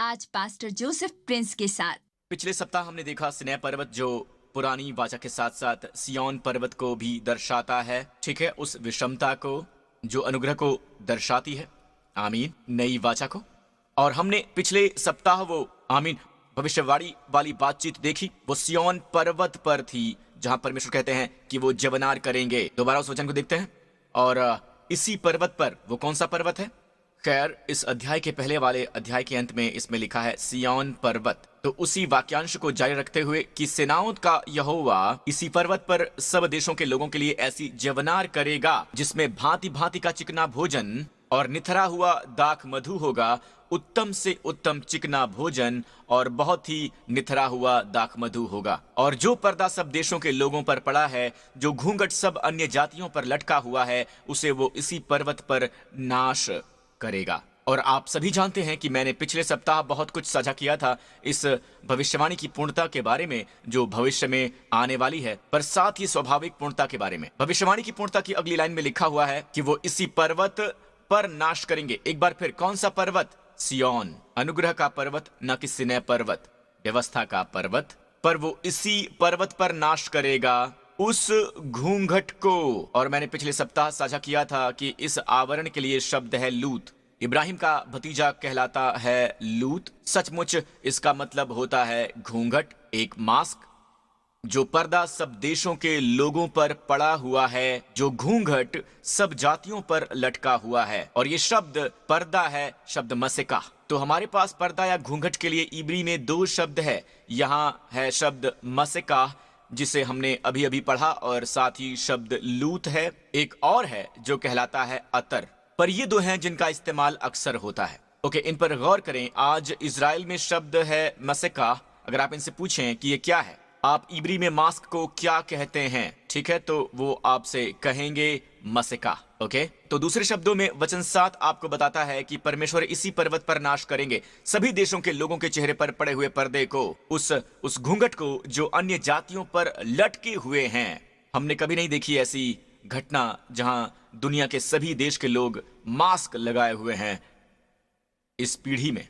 आज pastor Joseph Prince के साथ। पिछले सप्ताह हमने देखा सिनै पर्वत जो पुरानी वाचा के साथ साथ सिय्योन पर्वत को भी दर्शाता है। ठीक है, उस विषमता को जो अनुग्रह को दर्शाती है। आमीन। नई वाचा को। और हमने पिछले सप्ताह वो आमीन भविष्यवाणी वाली बातचीत देखी। वो सिय्योन पर्वत पर थी जहां परमेश्वर कहते हैं कि वो जवनार करेंगे। दोबारा उस वचन को देखते हैं। और इसी पर्वत पर, वो कौन सा पर्वत है? खैर, इस अध्याय के पहले वाले अध्याय के अंत में इसमें लिखा है सिय्योन पर्वत। तो उसी वाक्यांश को जारी रखते हुए कि सेनाओं का यहोवा इसी पर्वत पर सब देशों के लोगों के लिए ऐसी जवनार करेगा जिसमें भांति भांति का चिकना भोजन और निथरा हुआ दाख मधु होगा, उत्तम से उत्तम चिकना भोजन और बहुत ही निथरा हुआ दाख मधु होगा। और जो पर्दा सब देशों के लोगों पर पड़ा है, जो घूंघट सब अन्य जातियों पर लटका हुआ है, उसे वो इसी पर्वत पर नाश करेगा। और आप सभी जानते हैं कि मैंने पिछले सप्ताह बहुत कुछ साझा किया था इस भविष्यवाणी की पूर्णता के बारे में जो भविष्य में आने वाली है, पर साथ ही स्वाभाविक पूर्णता के बारे में। भविष्यवाणी की पूर्णता की अगली लाइन में लिखा हुआ है कि वो इसी पर्वत पर नाश करेंगे। एक बार फिर, कौन सा पर्वत? सिय्योन, अनुग्रह का पर्वत, न कि सिनै पर्वत, व्यवस्था का पर्वत। पर वो इसी पर्वत पर नाश करेगा उस घूंघट को। और मैंने पिछले सप्ताह साझा किया था कि इस आवरण के लिए शब्द है लूत। इब्राहिम का भतीजा कहलाता है लूत। सचमुच इसका मतलब होता है घूंघट, एक मास्क जो पर्दा सब देशों के लोगों पर पड़ा हुआ है, जो घूंघट सब जातियों पर लटका हुआ है। और ये शब्द पर्दा है, शब्द मसेका। तो हमारे पास पर्दा या घूंघट के लिए इब्री में दो शब्द है। यहाँ है शब्द मसेका जिसे हमने अभी अभी पढ़ा, और साथ ही शब्द लूत है। एक और है जो कहलाता है अतर। पर ये दो हैं जिनका इस्तेमाल अक्सर होता है। ओके, इन पर गौर करें। आज इजराइल में शब्द है मसेका। अगर आप इनसे पूछें कि ये क्या है, आप इब्री में मास्क को क्या कहते हैं, ठीक है, तो वो आपसे कहेंगे मसेका। ओके, तो दूसरे शब्दों में वचन 7 आपको बताता है कि परमेश्वर इसी पर्वत पर नाश करेंगे सभी देशों के लोगों के चेहरे पर पड़े हुए पर्दे को, उस घूंघट को जो अन्य जातियों पर लटके हुए हैं। हमने कभी नहीं देखी ऐसी घटना जहां दुनिया के सभी देश के लोग मास्क लगाए हुए हैं इस पीढ़ी में।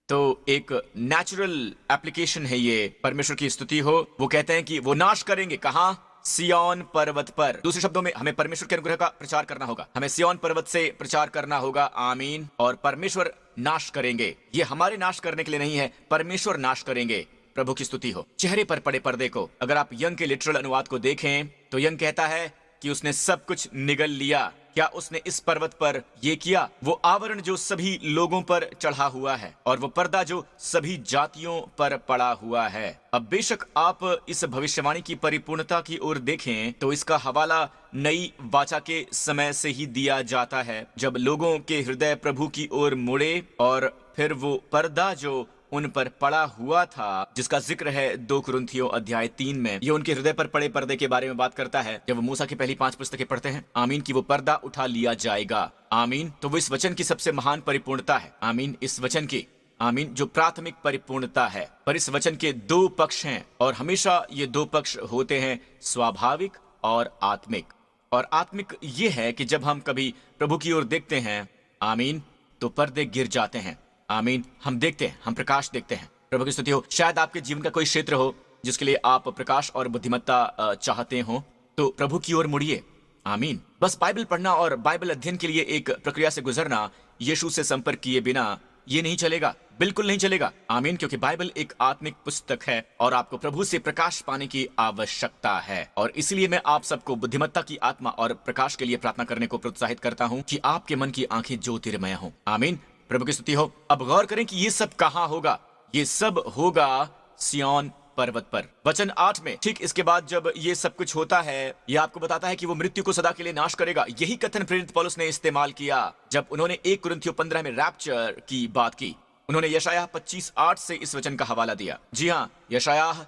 तो एक नेचुरल एप्लीकेशन है ये। परमेश्वर की स्तुति हो। वो कहते हैं कि वो नाश करेंगे। कहां? सिय्योन पर्वत पर। दूसरे शब्दों में, हमें परमेश्वर के अनुग्रह का प्रचार करना होगा। हमें सिय्योन पर्वत से प्रचार करना होगा। आमीन। और परमेश्वर नाश करेंगे। ये हमारे नाश करने के लिए नहीं है, परमेश्वर नाश करेंगे। प्रभु की स्तुति हो। चेहरे पर पड़े पर्दे को अगर आप यंग के लिटरल अनुवाद को देखें तो यंग कहता है कि उसने सब कुछ निगल लिया। क्या उसने इस पर्वत पर ये किया? वो आवरण जो सभी लोगों पर चढ़ा हुआ है और वो पर्दा जो सभी जातियों पर पड़ा हुआ है। अब बेशक आप इस भविष्यवाणी की परिपूर्णता की ओर देखें तो इसका हवाला नई वाचा के समय से ही दिया जाता है, जब लोगों के हृदय प्रभु की ओर मुड़े और फिर वो पर्दा जो उन पर पड़ा हुआ था, जिसका जिक्र है 2 कुरिन्थियों अध्याय 3 में। ये उनके हृदय पर पड़े पर्दे के बारे में बात करता है। जब मूसा की पहली 5 पुस्तकें पढ़ते हैं, आमीन, कि वो पर्दा उठा लिया जाएगा। आमीन। तो वो इस वचन की सबसे महान परिपूर्णता है। आमीन। इस वचन की, आमीन, जो प्राथमिक परिपूर्णता है। पर इस वचन के 2 पक्ष हैं और हमेशा ये 2 पक्ष होते हैं, स्वाभाविक और आत्मिक। और आत्मिक ये है कि जब हम कभी प्रभु की ओर देखते हैं, आमीन, तो पर्दे गिर जाते हैं। आमीन। हम देखते हैं, हम प्रकाश देखते हैं। प्रभु की स्तुति हो। शायद आपके जीवन का कोई क्षेत्र हो जिसके लिए आप प्रकाश और बुद्धिमत्ता चाहते हो, तो प्रभु की ओर मुड़िए। आमीन। बस बाइबल पढ़ना और बाइबल अध्ययन के लिए एक प्रक्रिया से गुजरना, यीशु से संपर्क किए बिना ये नहीं चलेगा, बिल्कुल नहीं चलेगा। आमीन। क्योंकि बाइबल एक आत्मिक पुस्तक है और आपको प्रभु से प्रकाश पाने की आवश्यकता है। और इसलिए मैं आप सबको बुद्धिमत्ता की आत्मा और प्रकाश के लिए प्रार्थना करने को प्रोत्साहित करता हूं कि आपके मन की आंखें ज्योतिर्मय हों। आमीन। प्रभु की स्तुति हो। अब गौर करें कि ये सब कहां होगा? ये सब होगा सिय्योन पर्वत पर। वचन 8 में ठीक इसके बाद जब ये सब कुछ होता है, ये आपको बताता है कि वो मृत्यु को सदा के लिए नाश करेगा। यही कथन प्रेरित पौलुस ने इस्तेमाल किया जब उन्होंने 1 कुरिन्थियों 15 में रैप्चर की बात की। उन्होंने यशायाह 25:8 से इस वचन का हवाला दिया। जी हाँ, यशायाह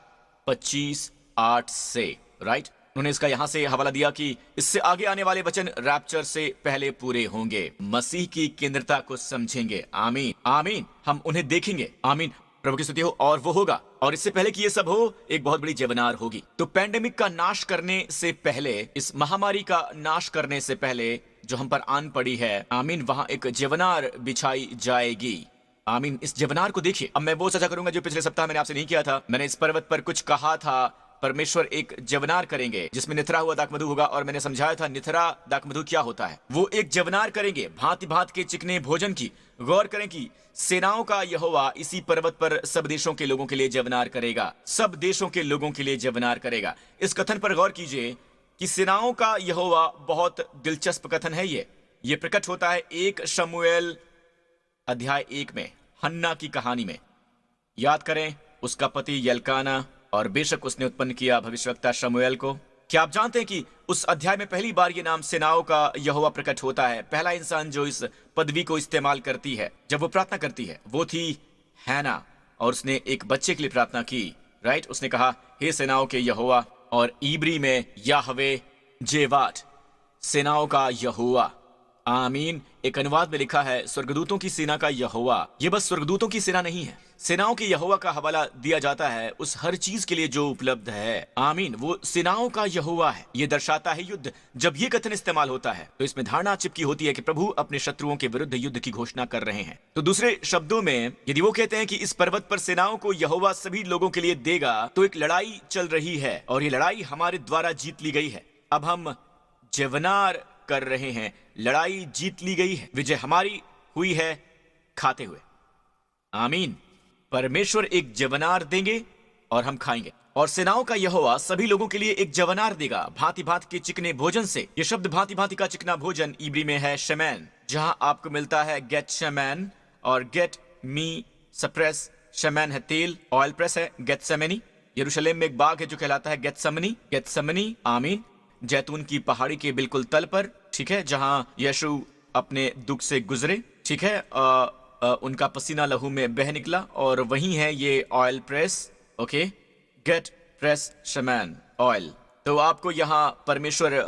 25:8 से, राइट। उन्होंने इसका यहां से हवाला दिया कि इससे आगे आने वाले वचन रैप्चर से पहले पूरे होंगे। मसीह की केंद्रता को समझेंगे। आमीन। आमीन। हम उन्हें देखेंगे। आमीन। प्रभु की स्तुति हो। और वो होगा, और इससे पहले कि ये सब हो, एक बहुत बड़ी जवनार होगी। तो पैंडेमिक का नाश करने से पहले, इस महामारी का नाश करने से पहले जो हम पर आन पड़ी है, आमीन, वहां एक जवनार बिछाई जाएगी। आमीन। इस जवनार को देखिए। अब मैं वो सजा करूंगा जो पिछले सप्ताह मैंने आपसे नहीं किया था। मैंने इस पर्वत पर कुछ कहा था, परमेश्वर एक जवनार करेंगे जिसमें निथरा हुआ दाखमधु होगा, और मैंने समझाया था निथरा दाखमधु क्या होता है। वो एक जवनार करेंगे भांति भांति के चिकने भोजन की। गौर करें कि सेनाओं का यहोवा इसी पर्वत पर सब देशों के लोगों के लिए जवनार करेगा, सब देशों के लोगों के लिए जवनार करेगा। इस कथन पर गौर कीजिए कि सेनाओं का यहोवा बहुत दिलचस्प कथन है। ये प्रकट होता है 1 शमूएल अध्याय 1 में, हन्ना की कहानी में। याद करें, उसका पति यल्काना, और बेशक उसने उत्पन्न किया भविष्यवक्ता शमूएल को। क्या आप जानते हैं कि उस अध्याय में पहली बार ये नाम सेनाओं का यहोवा प्रकट होता है। पहला इंसान जो इस पदवी को इस्तेमाल करती है जब वो प्रार्थना करती है वो थी हैना, और उसने एक बच्चे के लिए प्रार्थना की। राइट, उसने कहा, हे सेनाओं के यहोवा, और इब्री में याहवे जेवाट, सेनाओं का यहोवा। आमीन। एक अनुवाद में लिखा है स्वर्गदूतों की सेना का यहोवा। ये बस स्वर्गदूतों की सेना नहीं है, सेनाओं के यहोवा का हवाला दिया जाता है उस हर चीज के लिए जो उपलब्ध है। आमीन। वो सेनाओं का यहोवा है। ये दर्शाता है युद्ध। जब ये कथन इस्तेमाल होता है तो इसमें धारणा चिपकी होती है कि प्रभु अपने शत्रुओं के विरुद्ध युद्ध की घोषणा कर रहे हैं। तो दूसरे शब्दों में यदि वो कहते हैं कि इस पर्वत पर सेनाओं को यहोवा सभी लोगों के लिए देगा, तो एक लड़ाई चल रही है, और ये लड़ाई हमारे द्वारा जीत ली गई है। अब हम जवनार कर रहे हैं। लड़ाई जीत ली गई है, विजय हमारी हुई है खाते हुए। आमीन। परमेश्वर एक जवनार देंगे और हम खाएंगे, और सेनाओं का यहोवा सभी लोगों के लिए एक जवनार देगा भांति भांति के चिकने भोजन से। यह शब्द भांति भांति का चिकना भोजन इब्री में है शेमैन, जहां आपको मिलता है गेट शेमैन और गेट मी सप्रेस। शेमैन है तेल, ऑयल प्रेस है गेत्सेमनी। यरूशलेम में एक बाग है जो कहलाता है गेत्सेमनी। आमीन। जैतून की पहाड़ी के बिल्कुल तल पर, ठीक है, जहां यीशु अपने दुख से गुजरे, ठीक है, उनका पसीना लहू में बह निकला, और वही है ये oil press. Okay, get press शेमैन ऑयल। तो आपको यहाँ परमेश्वर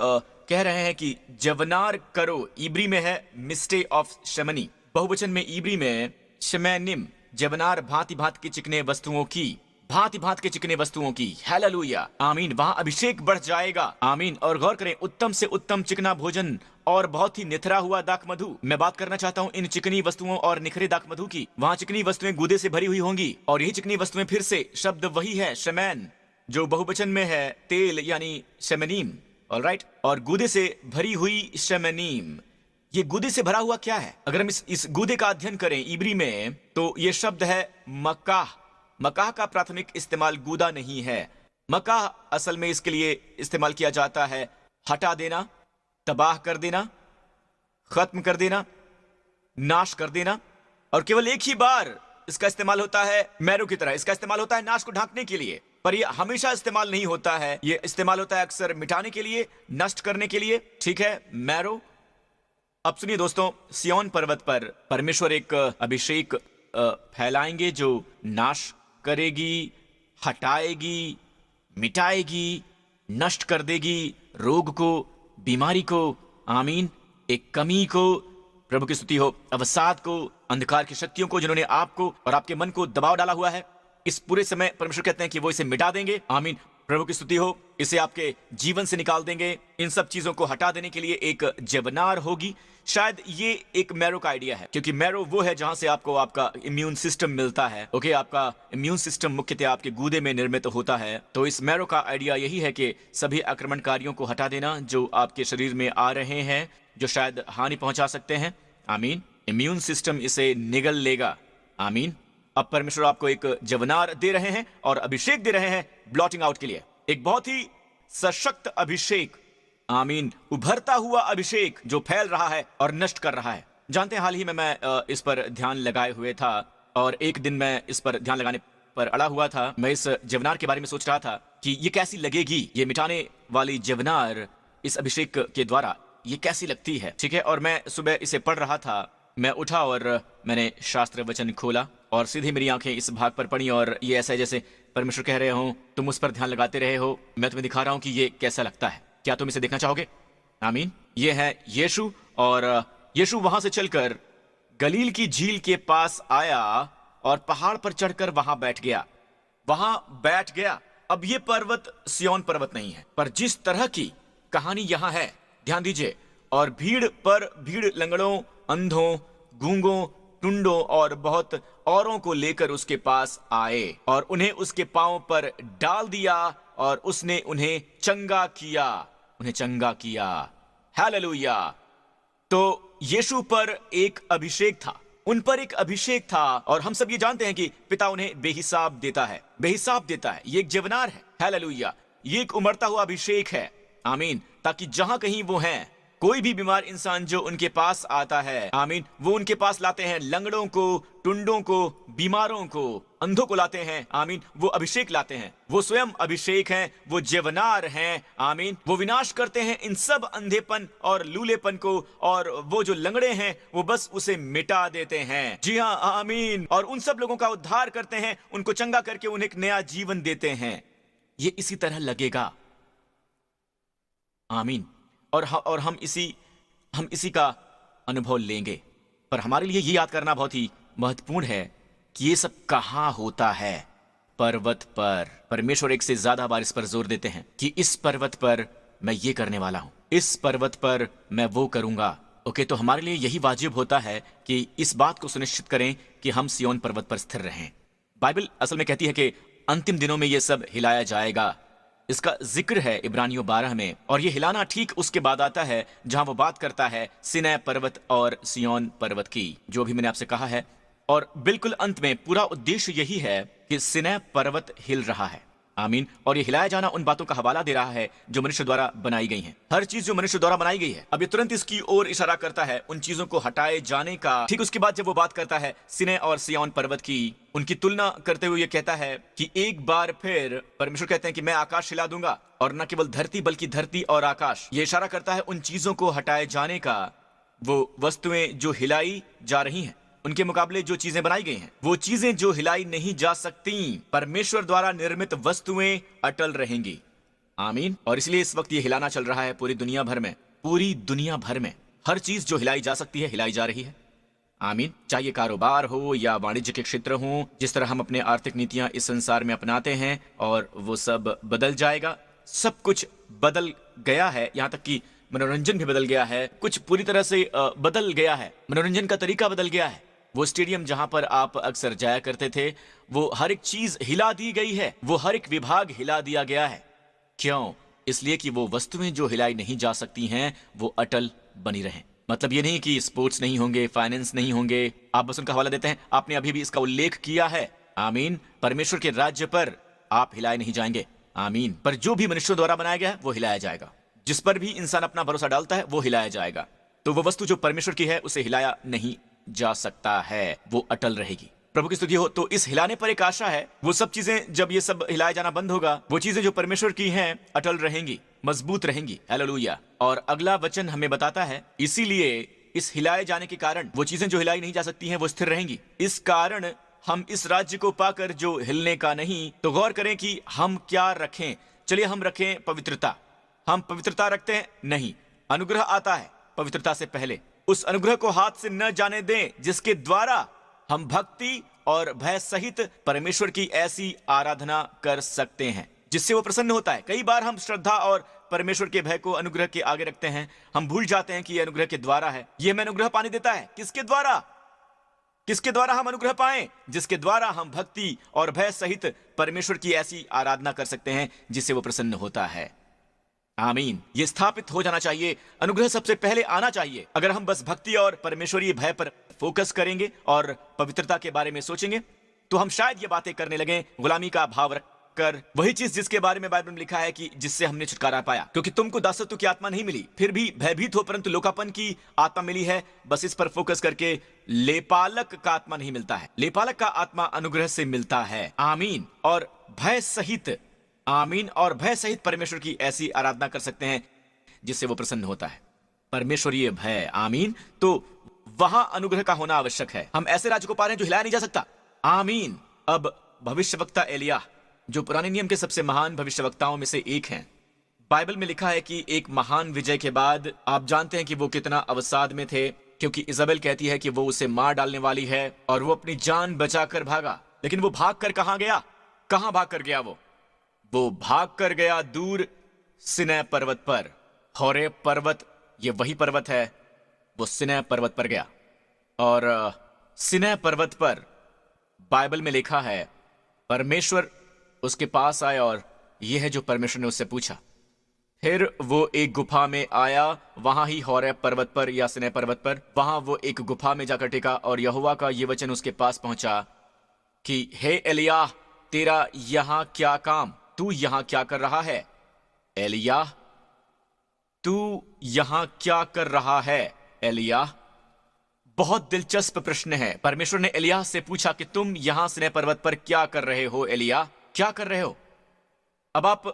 कह रहे हैं कि जवनार करो। इब्री में है मिस्टे ऑफ शेमनी, बहुवचन में इब्री में शेमैनिम, जवनार भांति भांति की चिकने वस्तुओं की, भांति भांति के चिकने वस्तुओं की। हालेलुया। आमीन। वहां अभिषेक बढ़ जाएगा। आमीन। और गौर करें, उत्तम से उत्तम चिकना भोजन और बहुत ही निथरा हुआ दाखमधु। मैं बात करना चाहता हूं इन चिकनी वस्तुओं और निखरे दाखमधु की। वहां चिकनी वस्तुएं गूदे से भरी हुई होंगी, और यही चिकनी वस्तुएं, फिर से शब्द वही है शेमैन, जो बहुवचन में है तेल यानी शेमनीम। ऑलराइट, और गूदे से भरी हुई शेमनीम। ये गूदे से भरा हुआ क्या है? अगर हम इस गूदे का अध्ययन करें इब्री में, तो ये शब्द है मकाह। मकाह का प्राथमिक इस्तेमाल गूदा नहीं है। मकाह असल में इसके लिए इस्तेमाल किया जाता है हटा देना, तबाह कर देना, खत्म कर देना, नाश कर देना। और केवल एक ही बार इसका इस्तेमाल होता है मैरो की तरह। इसका इस्तेमाल होता है नाश को ढांकने के लिए, पर यह हमेशा इस्तेमाल नहीं होता है। यह इस्तेमाल होता है अक्सर मिटाने के लिए, नष्ट करने के लिए। ठीक है, मैरो। अब सुनिए दोस्तों, सिय्योन पर्वत पर परमेश्वर एक अभिषेक फैलाएंगे जो नाश करेगी, हटाएगी, मिटाएगी, नष्ट कर देगी रोग को, बीमारी को। आमीन। एक कमी को, प्रभु की स्तुति हो, अवसाद को, अंधकार की शक्तियों को जिन्होंने आपको और आपके मन को दबाव डाला हुआ है, इस पूरे समय परमेश्वर कहते हैं कि वो इसे मिटा देंगे। आमीन। प्रभु की स्तुति हो। इसे आपके जीवन से निकाल देंगे। इन सब चीजों को हटा देने के लिए एक जवनार होगी। शायद ये एक मैरो का आइडिया है, क्योंकि मैरो वो है जहां से आपको आपका इम्यून सिस्टम मिलता है। ओके, आपका इम्यून सिस्टम मुख्यतः आपके गूदे में निर्मित होता है। तो इस मैरो का आइडिया यही है कि सभी आक्रमणकारियों को हटा देना जो आपके शरीर में आ रहे हैं, जो शायद हानि पहुंचा सकते हैं। आमीन। इम्यून सिस्टम इसे निगल लेगा। आमीन। अब परमेश्वर आपको एक जवनार दे रहे हैं और अभिषेक दे रहे हैं ब्लॉटिंग आउट के लिए। एक बहुत ही सशक्त अभिषेक। आमीन। उभरता हुआ अभिषेक जो फैल रहा है और नष्ट कर रहा है। जानते हैं, हाल ही में मैं इस पर ध्यान लगाए हुए था, और एक दिन मैं इस पर ध्यान लगाने पर अड़ा हुआ था। मैं इस जवनार के बारे में सोच रहा था कि ये कैसी लगेगी, ये मिटाने वाली जवनार इस अभिषेक के द्वारा ये कैसी लगती है। ठीक है, और मैं सुबह इसे पढ़ रहा था। मैं उठा और मैंने शास्त्र वचन खोला, और सीधे मेरी आंखें इस भाग पर पड़ी, और ये ऐसा है जैसे परमेश्वर कह रहे हो, तुम उस पर ध्यान लगाते रहे हो, मैं तुम्हें दिखा रहा हूं कि ये कैसा लगता है। क्या तुम इसे देखना चाहोगे? आमीन। ये है यीशु, और यीशु वहां से चलकर गलील की झील के पास आया और पहाड़ पर चढ़कर वहां बैठ गया। अब ये पर्वत सिय्योन पर्वत नहीं है, पर जिस तरह की कहानी यहां है, ध्यान दीजिए। और भीड़ पर भीड़, लंगड़ों, अंधों, गूंगों, टुंडों और बहुत औरों को लेकर उसके पास आए और उन्हें उसके पांव पर डाल दिया और उसने उन्हें चंगा किया, उन्हें चंगा किया। हालेलुया। तो यीशु पर एक अभिषेक था, उन पर एक अभिषेक था, और हम सब ये जानते हैं कि पिता उन्हें बेहिसाब देता है, बेहिसाब देता है। ये एक जीवनार है। हालेलुया। ये एक उमड़ता हुआ अभिषेक है। आमीन। ताकि जहां कहीं वो हैं, कोई भी बीमार इंसान जो उनके पास आता है, आमीन, वो उनके पास लाते हैं लंगड़ों को, टुंडों को, बीमारों को, अंधों को लाते हैं। आमीन। वो अभिषेक लाते हैं, वो स्वयं अभिषेक हैं, वो जेवनार हैं। आमीन। वो विनाश करते हैं इन सब अंधेपन और लूलेपन को, और वो जो लंगड़े हैं वो बस उसे मिटा देते हैं। जी हाँ, आमीन। और उन सब लोगों का उद्धार करते हैं, उनको चंगा करके उन्हें एक नया जीवन देते हैं। ये इसी तरह लगेगा। आमीन। और हम इसी का अनुभव लेंगे। पर हमारे लिए ये याद करना बहुत ही महत्वपूर्ण है कि ये सब कहाँ होता है? पर्वत पर। परमेश्वर एक से ज्यादा बार इस पर जोर देते हैं कि इस पर्वत पर मैं ये करने वाला हूं, इस पर्वत पर मैं वो करूंगा। ओके, तो हमारे लिए यही वाजिब होता है कि इस बात को सुनिश्चित करें कि हम सिय्योन पर्वत पर स्थिर रहें। बाइबल असल में कहती है कि अंतिम दिनों में ये सब हिलाया जाएगा। इसका जिक्र है इब्रानियों 12 में, और ये हिलाना ठीक उसके बाद आता है जहां वो बात करता है सिनै पर्वत और सिय्योन पर्वत की, जो भी मैंने आपसे कहा है। और बिल्कुल अंत में पूरा उद्देश्य यही है कि सिनै पर्वत हिल रहा है। आमीन। और ये हिलाया जाना उन बातों का हवाला दे रहा है जो मनुष्य द्वारा बनाई गई हैं। हर चीज जो मनुष्य द्वारा बनाई गई है, अब ये तुरंत इसकी ओर इशारा करता है उन चीजों को हटाए जाने का। ठीक उसके बाद जब वो बात करता है सिनै और सिय्योन पर्वत की, उनकी तुलना करते हुए ये कहता है कि एक बार फिर परमेश्वर कहते हैं कि मैं आकाश हिला दूंगा, और न केवल धरती बल्कि धरती और आकाश। ये इशारा करता है उन चीजों को हटाए जाने का। वो वस्तुएं जो हिलाई जा रही हैं, उनके मुकाबले जो चीजें बनाई गई हैं, वो चीजें जो हिलाई नहीं जा सकती, परमेश्वर द्वारा निर्मित वस्तुएं अटल रहेंगी। आमीन। और इसलिए इस वक्त ये हिलाना चल रहा है पूरी दुनिया भर में। पूरी दुनिया भर में हर चीज जो हिलाई जा सकती है हिलाई जा रही है। आमीन। चाहे कारोबार हो या वाणिज्य के क्षेत्र हो, जिस तरह हम अपने आर्थिक नीतियां इस संसार में अपनाते हैं, और वो सब बदल जाएगा। सब कुछ बदल गया है, यहां तक कि मनोरंजन भी बदल गया है। कुछ पूरी तरह से बदल गया है। मनोरंजन का तरीका बदल गया है। वो स्टेडियम जहां पर आप अक्सर जाया करते थे, वो हर एक चीज हिला दी गई है। वो हर एक विभाग हिला दिया गया है। क्यों? इसलिए कि वो वस्तुएं जो हिलाई नहीं जा सकती हैं वो अटल बनी रहें। मतलब ये नहीं कि स्पोर्ट्स नहीं होंगे, फाइनेंस नहीं होंगे, आप बस उनका हवाला देते हैं। आपने अभी भी इसका उल्लेख किया है। आमीन। परमेश्वर के राज्य पर आप हिलाए नहीं जाएंगे। आमीन। पर जो भी मनुष्यों द्वारा बनाया गया है वो हिलाया जाएगा। जिस पर भी इंसान अपना भरोसा डालता है वो हिलाया जाएगा। तो वो वस्तु जो परमेश्वर की है उसे हिलाया नहीं जा सकता है, वो अटल रहेगी। प्रभु की स्तुति हो। तो इस हिलाने पर एक आशा है। वो सब चीजें जब ये सब हिलाया जाना बंद होगा, वो चीजें जो परमेश्वर की हैं अटल रहेंगी, मजबूत रहेंगी। हालेलुया। और अगला वचन हमें बताता है, इसीलिए इस हिलाए जाने के कारण वो चीजें जो हिलाई नहीं जा सकती हैं वो स्थिर रहेंगी। इस कारण हम इस राज्य को पाकर जो हिलने का नहीं, तो गौर करें कि हम क्या रखें। चलिए हम रखें पवित्रता। हम पवित्रता रखते हैं? नहीं। अनुग्रह आता है पवित्रता से पहले। उस अनुग्रह को हाथ से न जाने दें जिसके द्वारा हम भक्ति और भय सहित परमेश्वर की ऐसी आराधना कर सकते हैं जिससे वो प्रसन्न होता है। कई बार हम श्रद्धा और परमेश्वर के भय को अनुग्रह के आगे रखते हैं। हम भूल जाते हैं कि यह अनुग्रह के द्वारा है। यह हमें अनुग्रह पाने देता है। किसके द्वारा? किसके द्वारा हम अनुग्रह पाएं? जिसके द्वारा हम भक्ति और भय सहित परमेश्वर की ऐसी आराधना कर सकते हैं जिससे वो प्रसन्न होता है। आमीन। ये स्थापित हो जाना चाहिए। अनुग्रह सबसे पहले आना चाहिए। अगर हम बस भक्ति और परमेश्वरीय भय पर फोकस करेंगे और पवित्रता के बारे में सोचेंगे, तो हम शायद ये बातें करने लगे गुलामी का भाव रखकर, वही चीज जिसके बारे में बाइबल में लिखा है कि जिससे हमने छुटकारा पाया। क्योंकि तुमको दासत्व की आत्मा नहीं मिली, फिर भी भयभीत हो, परंतु लोकापन की आत्मा मिली है। बस इस पर फोकस करके लेपालक का आत्मा नहीं मिलता है। लेपालक का आत्मा अनुग्रह से मिलता है। आमीन। और भय सहित, आमीन, और भय सहित परमेश्वर की ऐसी आराधना कर सकते हैं जिससे वो प्रसन्न होता है। परमेश्वरीय भय। आमीन। तो वहां अनुग्रह का होना आवश्यक है। हम ऐसे राज्य को पा रहे हैं जो हिलाया नहीं जा सकता। आमीन। अब भविष्यवक्ता एलिय्याह, जो पुराने नियम के सबसे महान भविष्यवक्ताओं में से एक हैं, बाइबल में लिखा है कि एक महान विजय के बाद आप जानते हैं कि वो कितना अवसाद में थे, क्योंकि इजाबेल कहती है कि वो उसे मार डालने वाली है, और वो अपनी जान बचाकर भागा। लेकिन वो भाग कर कहां गया? कहां भाग कर गया? वो भाग कर गया दूर सिनै पर्वत पर। होरेब पर्वत, ये वही पर्वत है। वो सिनै पर्वत पर गया और सिनै पर्वत पर बाइबल में लिखा है, परमेश्वर उसके पास आए और यह है जो परमेश्वर ने उससे पूछा। फिर वो एक गुफा में आया, वहां ही होरेब पर्वत पर या सिनै पर्वत पर, वहां वो एक गुफा में जाकर टिका और यहोवा का ये वचन उसके पास पहुंचा कि हे एलियाह, तेरा यहां क्या काम? तू यहां क्या कर रहा है? एलियाह, तू यहां क्या कर रहा है? एलियाह। बहुत दिलचस्प प्रश्न है। परमेश्वर ने एलियाह से पूछा कि तुम यहां सिनै पर्वत पर क्या कर रहे हो? एलियाह, क्या कर रहे हो? अब आप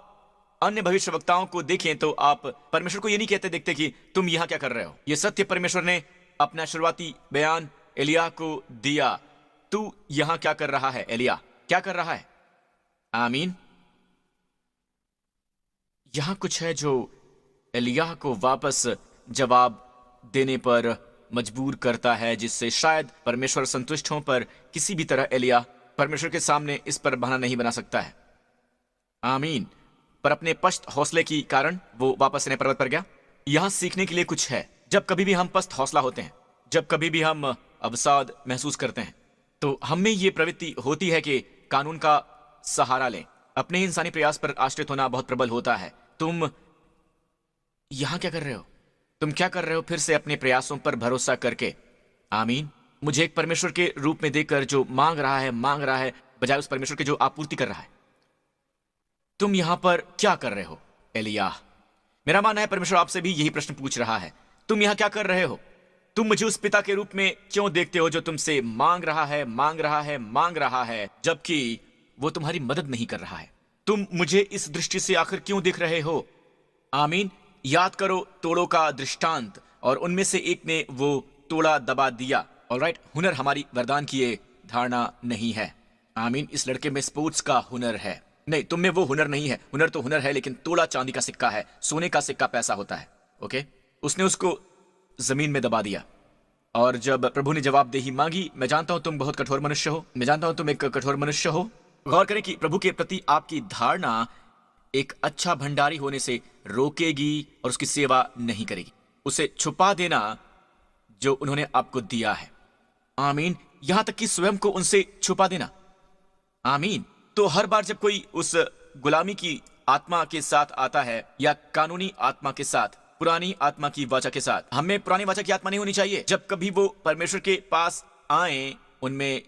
अन्य भविष्यवक्ताओं को देखें तो आप परमेश्वर को यह नहीं कहते देखते कि तुम यहां क्या कर रहे हो। यह सत्य परमेश्वर ने अपना शुरुआती बयान एलियाह को दिया। तू यहां क्या कर रहा है? एलियाह, क्या कर रहा है? आमीन। यहां कुछ है जो एलियाह को वापस जवाब देने पर मजबूर करता है, जिससे शायद परमेश्वर संतुष्ट हों, पर किसी भी तरह एलियाह परमेश्वर के सामने इस पर बहाना नहीं बना सकता है। आमीन। पर अपने पस्त हौसले के कारण वो वापस सिनै पर्वत पर गया। यहां सीखने के लिए कुछ है। जब कभी भी हम पस्त हौसला होते हैं, जब कभी भी हम अवसाद महसूस करते हैं, तो हम में ये प्रवृत्ति होती है कि कानून का सहारा लें। अपने इंसानी प्रयास पर आश्रित होना बहुत प्रबल होता है। तुम यहां क्या कर रहे हो? तुम क्या कर रहे हो? फिर से अपने प्रयासों पर भरोसा करके। आमीन। मुझे एक परमेश्वर के रूप में देखकर जो मांग रहा है, बजाय उस परमेश्वर के जो आपूर्ति कर रहा है। तुम यहां पर क्या कर रहे हो? एलियाह। मेरा मानना है परमेश्वर आपसे भी यही प्रश्न पूछ रहा है। तुम यहां क्या कर रहे हो? तुम मुझे उस पिता के रूप में क्यों देखते हो जो तुमसे मांग रहा है, जबकि वो तुम्हारी मदद नहीं कर रहा है? तुम मुझे इस दृष्टि से आखिर क्यों देख रहे हो? आमीन। याद करो तोड़ों का दृष्टांत, और उनमें से एक ने वो तोड़ा दबा दिया। ऑलराइट, हुनर हमारी वरदान की ये धारणा नहीं है। आमीन। इस लड़के में स्पोर्ट्स का हुनर है। नहीं, तुम में वो हुनर नहीं है। हुनर तो हुनर है, लेकिन तोड़ा चांदी का सिक्का है, सोने का सिक्का पैसा होता है। ओके, उसने उसको जमीन में दबा दिया। और जब प्रभु ने जवाबदेही मांगी, मैं जानता हूं तुम बहुत कठोर मनुष्य हो, मैं जानता हूं तुम एक कठोर मनुष्य हो। गौर करें कि प्रभु के प्रति आपकी धारणा एक अच्छा भंडारी होने से रोकेगी और उसकी सेवा नहीं करेगी। उसे छुपा देना जो उन्होंने आपको दिया है। आमीन। यहां तक कि स्वयं को उनसे छुपा देना। आमीन। तो हर बार जब कोई उस गुलामी की आत्मा के साथ आता है, या कानूनी आत्मा के साथ, पुरानी आत्मा की वाचा के साथ, हमें पुरानी वाचा की आत्मा नहीं होनी चाहिए। जब कभी वो परमेश्वर के पास आए, उनमें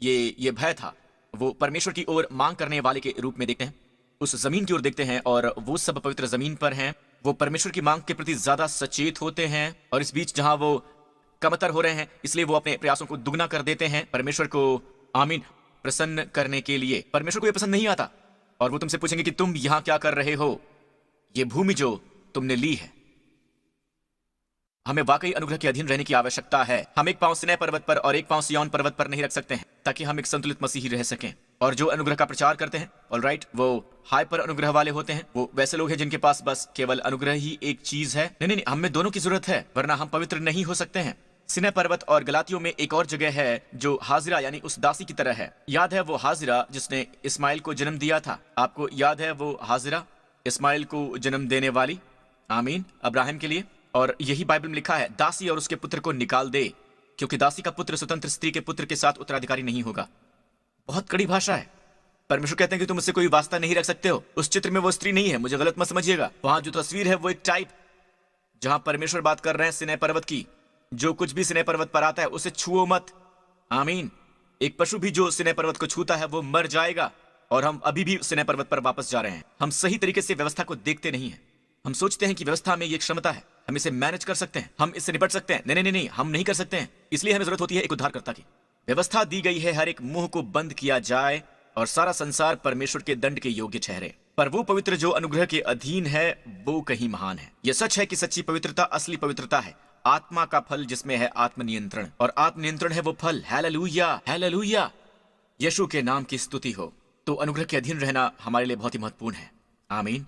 ये भय था। वो परमेश्वर की ओर मांग करने वाले के रूप में देखते हैं, उस जमीन की ओर देखते हैं, और वो सब पवित्र जमीन पर हैं। वो परमेश्वर की मांग के प्रति ज्यादा सचेत होते हैं, और इस बीच जहां वो कमतर हो रहे हैं, इसलिए वो अपने प्रयासों को दुगना कर देते हैं परमेश्वर को, आमीन, प्रसन्न करने के लिए। परमेश्वर को ये पसंद नहीं आता, और वो तुमसे पूछेंगे कि तुम यहां क्या कर रहे हो? ये भूमि जो तुमने ली है। हमें वाकई अनुग्रह के अधीन रहने की आवश्यकता है। हम एक पांव सिनै पर्वत पर और एक पांव सिय्योन पर्वत पर नहीं रख सकते हैं, ताकि हम एक संतुलित मसीही रह सकें। और जो अनुग्रह का प्रचार करते हैं, ऑलराइट, वो हाइपर अनुग्रह वाले होते हैं। वो वैसे लोग हैं जिनके पास बस केवल अनुग्रह ही एक चीज है। नहीं, हमें दोनों की जरूरत है, वरना हम पवित्र नहीं हो सकते हैं। सिनै पर्वत और गलातियों में एक और जगह है जो हाजिरा यानी उस दासी की तरह है। याद है वो हाजिरा जिसने इस्माइल को जन्म दिया था? आपको याद है वो हाजिरा, इस्माइल को जन्म देने वाली? आमीन, अब्राहम के लिए। और यही बाइबल में लिखा है, दासी और उसके पुत्र को निकाल दे, क्योंकि दासी का पुत्र स्वतंत्र स्त्री के पुत्र के साथ उत्तराधिकारी नहीं होगा। बहुत कड़ी भाषा है। परमेश्वर कहते हैं कि तुम उससे कोई वास्ता नहीं रख सकते हो। उस चित्र में वो स्त्री नहीं है, मुझे गलत मत समझिएगा। वहां जो तस्वीर है वो एक टाइप, जहां परमेश्वर बात कर रहे हैं सिनै पर्वत की। जो कुछ भी सिनै पर्वत पर आता है उसे छुओ मत। आमीन। एक पशु भी जो सिनै पर्वत को छूता है वो मर जाएगा। और हम अभी भी सिनै पर्वत पर वापस जा रहे हैं। हम सही तरीके से व्यवस्था को देखते नहीं हैं। हम सोचते हैं कि व्यवस्था में ये क्षमता है, हम इसे मैनेज कर सकते हैं, हम इससे निपट सकते हैं। नहीं, हम नहीं कर सकते हैं। इसलिए हमें जरूरत होती है एक उद्धारकर्ता की। व्यवस्था दी गई है, हर एक मुंह को बंद किया जाए और सारा संसार परमेश्वर के दंड के योग्य ठहरे। पर वो पवित्र जो अनुग्रह के अधीन है वो कहीं महान है। यह सच है कि सच्ची पवित्रता असली पवित्रता है। आत्मा का फल जिसमें है आत्मनियंत्रण, और आत्मनियंत्रण है वो फल। हालेलुया, हालेलुया, यीशु के नाम की स्तुति हो। तो अनुग्रह के अधीन रहना हमारे लिए बहुत ही महत्वपूर्ण है। आमीन,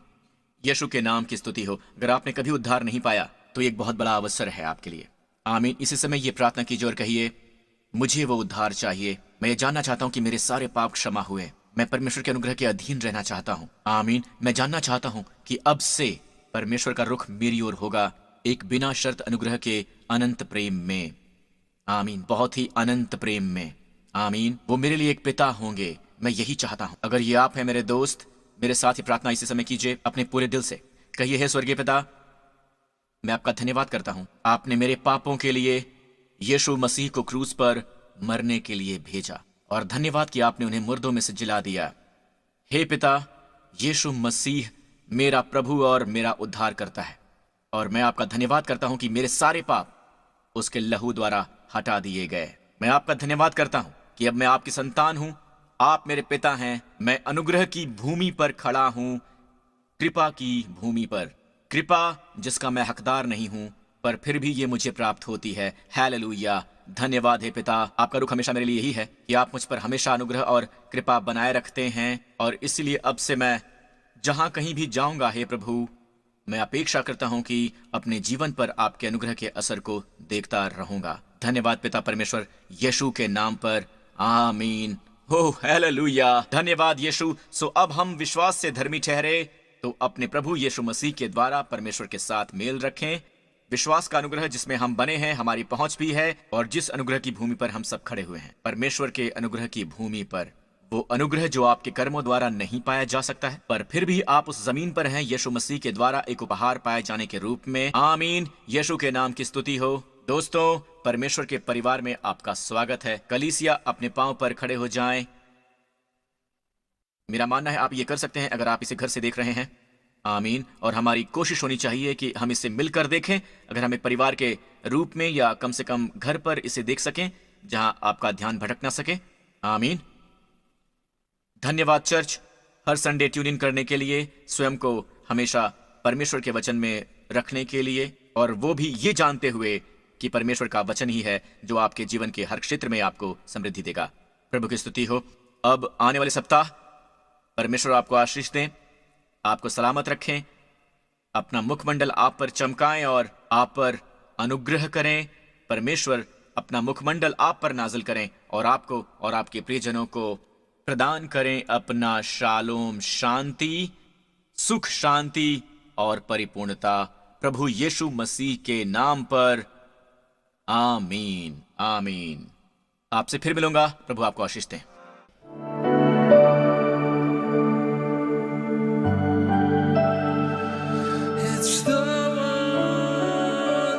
यीशु के नाम की स्तुति हो। अगर आपने कभी उद्धार नहीं पाया तो एक बहुत बड़ा अवसर है आपके लिए। आमीन। इसी समय ये प्रार्थना कीजिए और कहिए, मुझे वो उद्धार चाहिए। मैं ये जानना चाहता हूं कि मेरे सारे पाप क्षमा हुए। मैं परमेश्वर के अनुग्रह के अधीन रहना चाहता हूं। आमीन। मैं जानना चाहता हूं कि अब से परमेश्वर का रुख मेरी ओर होगा, एक बिना शर्त अनुग्रह के अनंत प्रेम में। आमीन। बहुत ही अनंत प्रेम में, आमीन। वो मेरे लिए एक पिता होंगे, मैं यही चाहता हूँ। अगर ये आप हैं मेरे दोस्त, मेरे साथ ही प्रार्थना इसी समय कीजिए अपने पूरे दिल से। कहिए, हे स्वर्गीय पिता, मैं आपका धन्यवाद करता हूँ, आपने मेरे पापों के लिए यीशु मसीह को क्रूस पर मरने के लिए भेजा, और धन्यवाद कि आपने उन्हें मुर्दों में से जिला दिया। हे पिता, यीशु मसीह मेरा प्रभु और मेरा उद्धार करता है, और मैं आपका धन्यवाद करता हूं कि मेरे सारे पाप उसके लहू द्वारा हटा दिए गए। मैं आपका धन्यवाद करता हूं कि अब मैं आपकी संतान हूं, आप मेरे पिता हैं। मैं अनुग्रह की भूमि पर खड़ा हूं, कृपा की भूमि पर, कृपा जिसका मैं हकदार नहीं हूं, पर फिर भी ये मुझे प्राप्त होती है। हालेलुया। धन्यवाद हे पिता, आपका रुख हमेशा मेरे लिए यही है कि आप मुझ पर हमेशा अनुग्रह और कृपा बनाए रखते हैं, और इसलिए अब से मैं जहां कहीं भी जाऊंगा, हे प्रभु, मैं अपेक्षा करता हूं कि अपने जीवन पर आपके अनुग्रह के असर को देखता रहूंगा। धन्यवाद पिता परमेश्वर, यीशु के नाम पर, आमीन। हो हालेलुया। धन्यवाद यीशु। सो अब हम विश्वास से धर्मी ठहरे तो अपने प्रभु यीशु मसीह के द्वारा परमेश्वर के साथ मेल रखें। विश्वास का अनुग्रह जिसमें हम बने हैं, हमारी पहुंच भी है, और जिस अनुग्रह की भूमि पर हम सब खड़े हुए हैं, परमेश्वर के अनुग्रह की भूमि पर, वो अनुग्रह जो आपके कर्मों द्वारा नहीं पाया जा सकता है, पर फिर भी आप उस जमीन पर हैं यीशु मसीह के द्वारा एक उपहार पाए जाने के रूप में। आमीन। यीशु के नाम की स्तुति हो। दोस्तों, परमेश्वर के परिवार में आपका स्वागत है। कलीसिया, अपने पांव पर खड़े हो जाएं। मेरा मानना है आप ये कर सकते हैं अगर आप इसे घर से देख रहे हैं। आमीन। और हमारी कोशिश होनी चाहिए कि हम इसे मिलकर देखें, अगर हम एक परिवार के रूप में, या कम से कम घर पर इसे देख सकें जहां आपका ध्यान भटक ना सके। आमीन। धन्यवाद church, her Sunday tune in करने के लिए, स्वयं को हमेशा परमेश्वर के वचन में रखने के लिए, और वो भी ये जानते हुए कि परमेश्वर का वचन ही है जो आपके जीवन के हर क्षेत्र में आपको समृद्धि देगा। प्रभु की स्तुति हो। अब आने वाले सप्ताह परमेश्वर आपको आशीष दें, आपको सलामत रखें, अपना मुखमंडल आप पर चमकाएं और आप पर अनुग्रह करें। परमेश्वर अपना मुखमंडल आप पर नाजिल करें और आपको और आपके प्रियजनों को प्रदान करें अपना शालोम, शांति, सुख, शांति और परिपूर्णता, प्रभु यीशु मसीह के नाम पर। आमीन। आमीन। आपसे फिर मिलूंगा। प्रभु आपको आशीष दें।